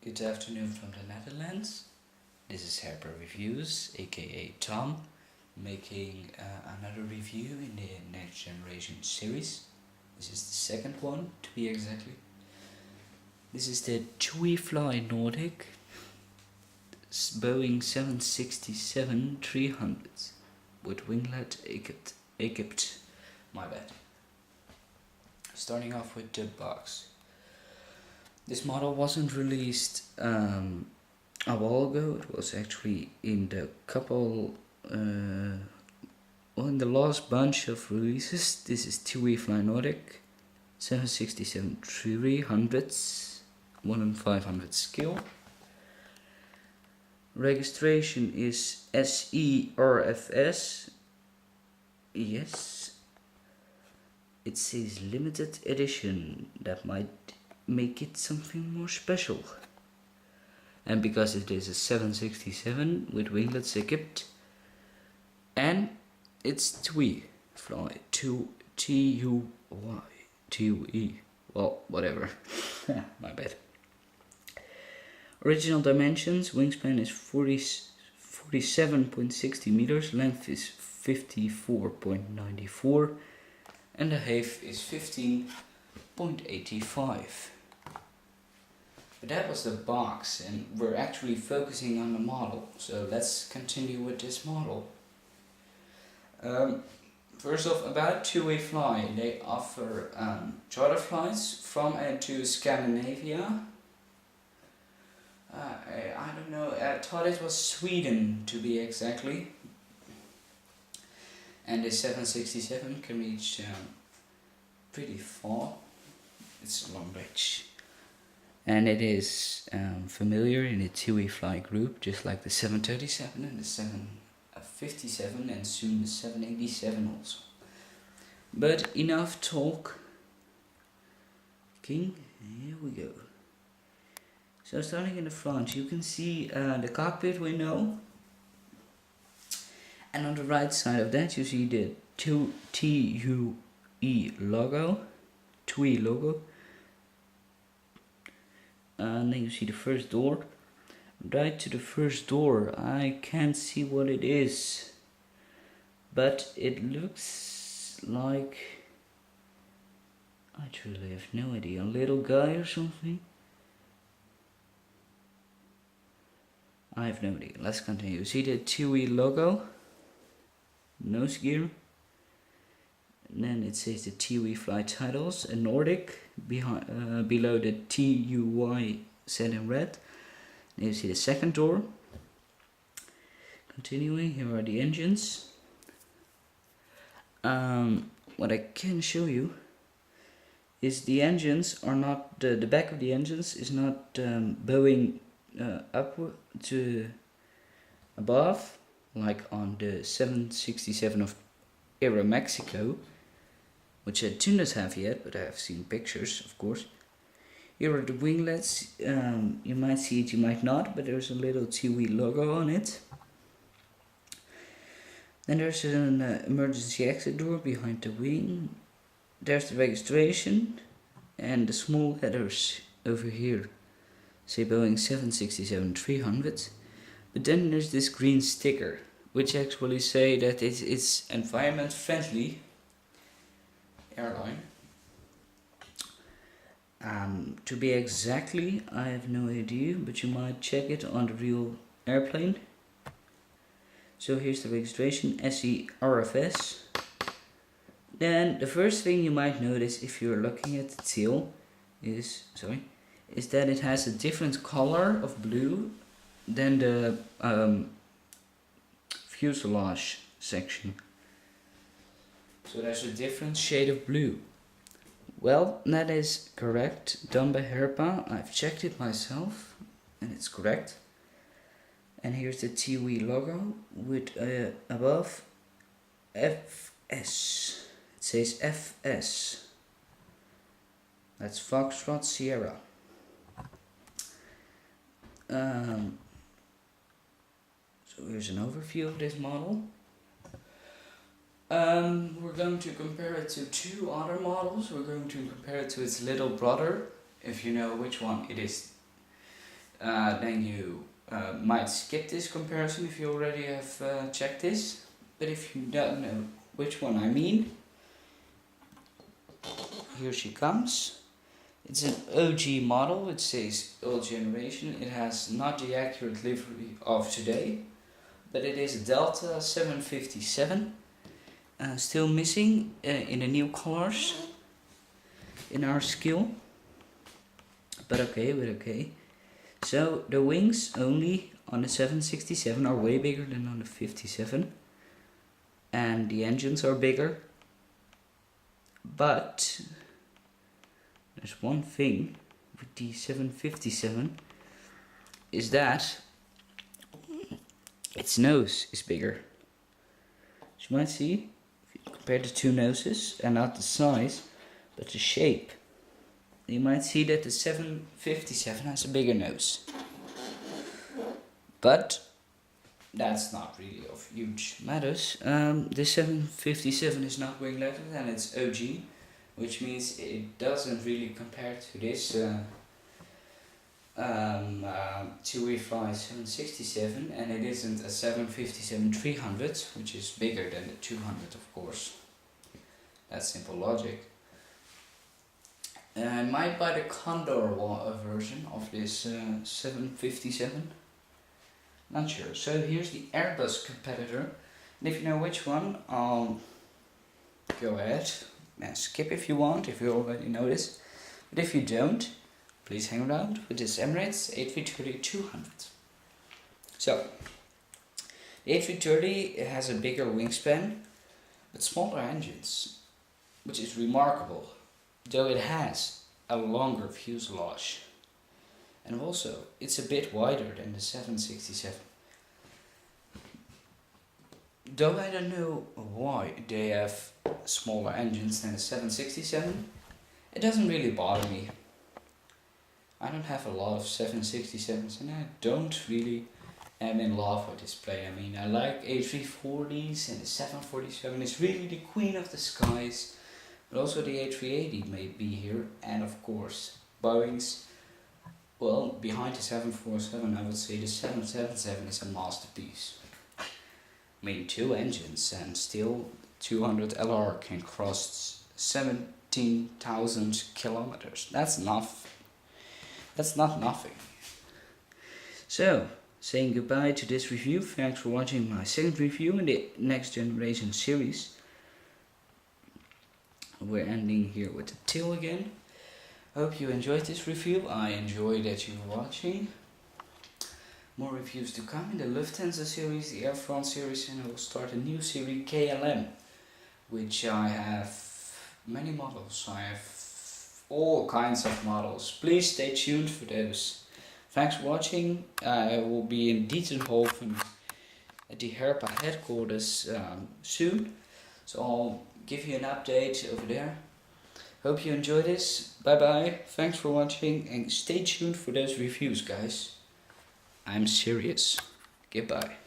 Good afternoon from the Netherlands. This is Herpa Reviews, aka Tom, making another review in the Next Generation series. This is the second one, to be exactly. This is the TUIfly Nordic Boeing 767-300 with winglet Egypt. My bad. Starting off with the box. This model wasn't released a while ago. It was actually in the in the last bunch of releases. This is TUIfly Nordic 767-300s, 1 in 500 scale. Registration is SERFS. Yes. It says limited edition. That might make it something more special. And because it is a 767 with winglets Egypt, and it's TUIfly, T-U-Y, well, whatever. My bad. Original dimensions: wingspan is 47.60 meters, length is 54.94, and the height is 15.85. But that was the box, and we're actually focusing on the model, so let's continue with this model. First off, about TUIfly, they offer charter flights from and to Scandinavia. I don't know, I thought it was Sweden to be exactly. And the 767 can reach pretty far. It's a long range. And it is familiar in the TUIfly group, just like the 737 and the 757 and soon the 787 also. But enough talk. King, here we go. So starting in the front, you can see the cockpit window. And on the right side of that you see the TUI logo. TUI logo. And then you see the first door. Right to the first door, I can't see what it is, but it looks like, I truly have no idea, a little guy or something. I have no idea. Let's continue. You see the TUI logo, nose gear, and then it says the TUIfly titles, a Nordic below the TUI set in red. Then you see the second door. Continuing, here are the engines. What I can show you is the engines are not, the back of the engines is not bowing upward to above, like on the 767 of Aeromexico, which I do not have yet, but I have seen pictures, of course. Here are the winglets. You might see it, you might not, but there's a little TUI logo on it. Then there's an emergency exit door behind the wing. There's the registration, and the small letters over here say Boeing 767-300. But then there's this green sticker, which actually say that it's environment friendly airline. To be exactly, I have no idea, but you might check it on the real airplane. So here's the registration, SERFS. Then the first thing you might notice if you're looking at the tail is that it has a different color of blue than the fuselage section. So there's a different shade of blue. Well, that is correct, done by Herpa. I've checked it myself, and it's correct. And here's the TUI logo with above FS. It says FS. That's Foxtrot Sierra. So here's an overview of this model. We're going to compare it to two other models. We're going to compare it to its little brother, if you know which one it is. then you might skip this comparison if you already have checked this. But if you don't know which one I mean, here she comes. It's an OG model, it says old generation. It has not the accurate livery of today, but it is a Delta 757. Still missing in the new colors in our skill. But okay. So the wings only on the 767 are way bigger than on the 57. And the engines are bigger. But there's one thing with the 757 is that its nose is bigger. As you might see, if you compare the two noses, and not the size, but the shape, you might see that the 757 has a bigger nose. But that's not really of huge matters. The 757 is not wing lettered and it's OG, which means it doesn't really compare to this TUIfly 767, and it isn't a 757-300, which is bigger than the 200, of course. That's simple logic. I might buy the Condor version of this 757. Not sure. So here's the Airbus competitor, and if you know which one, go ahead and skip if you want, if you already know this. But if you don't, please hang around with this Emirates A330-200. So, the A330 has a bigger wingspan, but smaller engines, which is remarkable, though it has a longer fuselage. And also, it's a bit wider than the 767. Though I don't know why they have smaller engines than the 767, it doesn't really bother me. I don't have a lot of 767s and I don't really am in love with this plane. I mean, I like A340s and the 747 is really the queen of the skies. But also the A380 may be here, and of course Boeing's. Well, behind the 747 I would say the 777 is a masterpiece. I mean, 2 engines and still 200 LR can cross 17,000 kilometers. That's enough. That's not nothing. So, saying goodbye to this review. Thanks for watching my second review in the next generation series. We're ending here with the tail again. Hope you enjoyed this review. I enjoy that you're watching. More reviews to come in the Lufthansa series, the Air France series, and I will start a new series, KLM, which I have many models. I have all kinds of models. Please stay tuned for those. Thanks for watching. I will be in Dietzenhofen at the Herpa headquarters soon, so I'll give you an update over there. Hope you enjoy this. Bye bye. Thanks for watching and stay tuned for those reviews, guys. I'm serious. Goodbye.